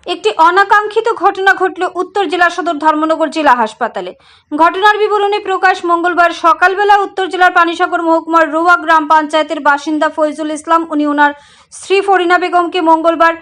একটি অনাকাঙ্ক্ষিত ঘটনা ঘটল উত্তর জেলা সদর ধর্মনগর জেলা হাসপাতালে। ঘটনার বিবরণী প্রকাশ মঙ্গলবার সকালবেলা উত্তর জেলার পানিসাগর মহকুমার রোয়া গ্রাম পঞ্চায়েতের বাসিন্দা ফয়জুল ইসলাম উনি ওনার স্ত্রী ফরিনা বেগমকে মঙ্গলবার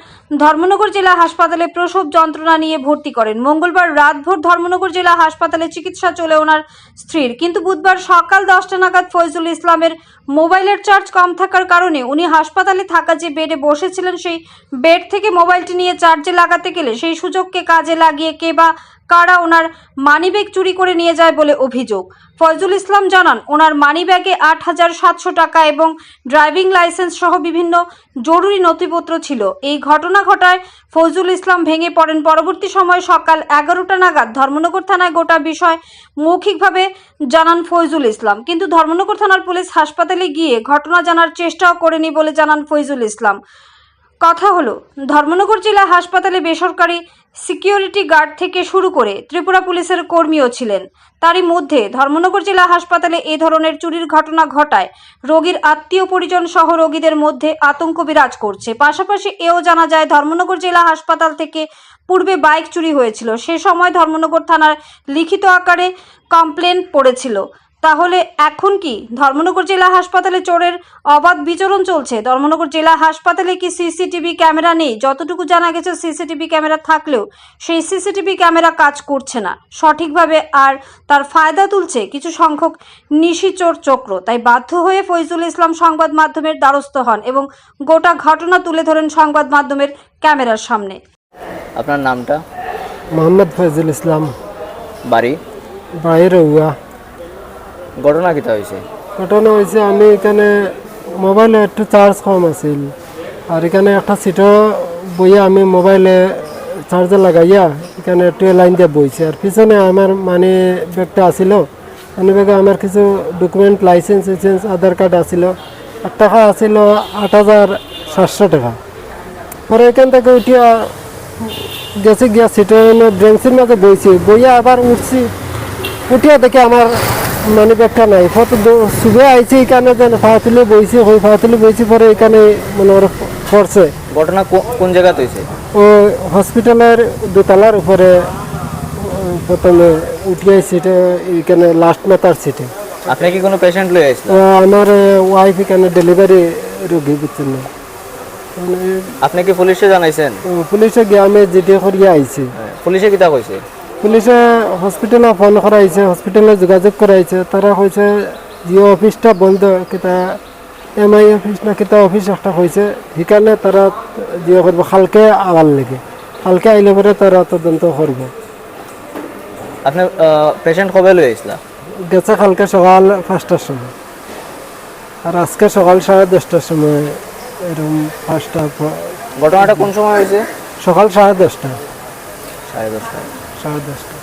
ধর্মনগর জেলা হাসপাতালে প্রসব যন্ত্রণা নিয়ে ভর্তি করেন। মঙ্গলবার রাতভর ধর্মনগর জেলা হাসপাতালে চিকিৎসা চলে ওনার স্ত্রীর, কিন্তু বুধবার সকাল 10টা নাগাদ ফয়জুল ইসলামের মোবাইলের চার্জ কম থাকার কারণে উনি হাসপাতালে থাকা যে বেডে বসেছিলেন সেই বেড থেকে মোবাইলটি নিয়ে চার্জে লাগাতে গেলে সেই সুযোগকে কাজে লাগিয়ে কে বা কারা ওনার মানিব্যাগ চুরি করে নিয়ে যায় বলে অভিযোগ। ফয়জুল ইসলাম জানান, ওনার মানিব্যাগে 8,700 টাকা এবং ড্রাইভিং লাইসেন্স সহ বিভিন্ন জরুরি নথিপত্র ছিল। এই ঘটনা ঘটায় ফয়জুল ইসলাম ভেঙে পড়েন। পরবর্তী সময় সকাল 11টা নাগাদ ধর্মনগর থানায় গোটা বিষয় মৌখিকভাবে জানান ফয়জুল ইসলাম, কিন্তু ধর্মনগর থানার পুলিশ হাসপাতালে গিয়ে ঘটনা জানার চেষ্টাও করেনি বলে জানান ফয়জুল ইসলাম। কথা হলো, ধর্মনগর জেলা হাসপাতালে বেসরকারি সিকিউরিটি গার্ড থেকে শুরু করে ত্রিপুরা পুলিশের কর্মীও ছিলেন। তারই মধ্যে ধর্মনগর জেলা হাসপাতালে এ ধরনের চুরির ঘটনা ঘটায় রোগীর আত্মীয় পরিজন সহ রোগীদের মধ্যে আতঙ্ক বিরাজ করছে। পাশাপাশি এও জানা যায় ধর্মনগর জেলা হাসপাতাল থেকে পূর্বে বাইক চুরি হয়েছিল, সে সময় ধর্মনগর থানার লিখিত আকারে কমপ্লেন পড়েছিল। তাহলে এখন কি ধর্মনগর জেলা হাসপাতালে চোরের অবাধ বিচরণ চলছে? ধর্মনগর জেলা হাসপাতালে কি সিসিটিভি ক্যামেরা নেই? যতটুকু জানা গেছে সিসিটিভি ক্যামেরা থাকলেও সেই সিসিটিভি ক্যামেরা কাজ করছে না সঠিকভাবে, আর তার ফায়দা তুলছে কিছু সংখ্যক নিশিচোর চক্র। তাই বাধ্য হয়ে ফয়জুল ইসলাম সংবাদ মাধ্যমের দ্বারস্থ হন এবং গোটা ঘটনা তুলে ধরেন সংবাদ মাধ্যমের ক্যামেরার সামনে। আপনার নামটা? মোহাম্মদ ফয়জুল ইসলাম, বাড়ি? রোয়া। ঘটনা কিতা হয়েছে? ঘটনা হয়েছে, আমি এখানে মোবাইলে একটু চার্জ কম আছিল, আর এখানে একটা সিটও বইয়া আমি মোবাইলে চার্জে লাগাইয়া এখানে একটু লাইন দিয়ে বইছে, আর পিছনে আমার মানি ব্যাগটা আসিল। মানি ব্যাগে আমার কিছু ডকুমেন্ট, লাইসেন্স আধার কার্ড আসিল, আর টাকা আসিল 8,700 টাকা। পরে এখান থেকে উঠিয়া গেছে গিয়া সিটের ব্রেঞ্চের মাঝে বইছি, বইয়া আবার উঠছি, উঠিয়া দেখে আমার মানি ব্যাগটা নাই। শুভে আইছি এখানে ফাতুলে বইছি, ওই ফাতুলে বইছি, পরে এখানে মনে পড়ছে। ঘটনা কোন জায়গাতে হয়েছে? ও হসপিটালের দোতলার উপরে প্রথমে উঠিয়ে সিটে, এখানে লাস্ট মাথার সিটে। আপনি কি কোনো পেশেন্ট লয়ে আসলেন? আমার ওয়াইফ এখানে ডেলিভারি রোগী, বুঝছেন না। আপনি কি পুলিশে জানাইছেন? পুলিশে গিয়ে আমি জিডি করিয়া আইছি। পুলিশে কিতা কইছে? পুলিশে হসপিটালে ফোন করাইছে, হসপিটালে যোগাযোগ করাইছে। তারা কইছে জিও অফিসটা বন্ধ, কিতা MI অফিস না কিতা অফিস একটা হয়েছে, সেখানে তারা জিও করবো কালকে আবার লেগে। কালকে আইলে পরে তারা তদন্ত করবো। আপনি পেশেন্ট কবে লয়ে আসলা? গেছে কালকে সকাল 5টার সময়, আর আজকে সকাল 10:30টার সময়, এরকম 5টা। ঘটনাটা কোন সময় হয়েছে? সকাল 10:30। 10:30। 10:30।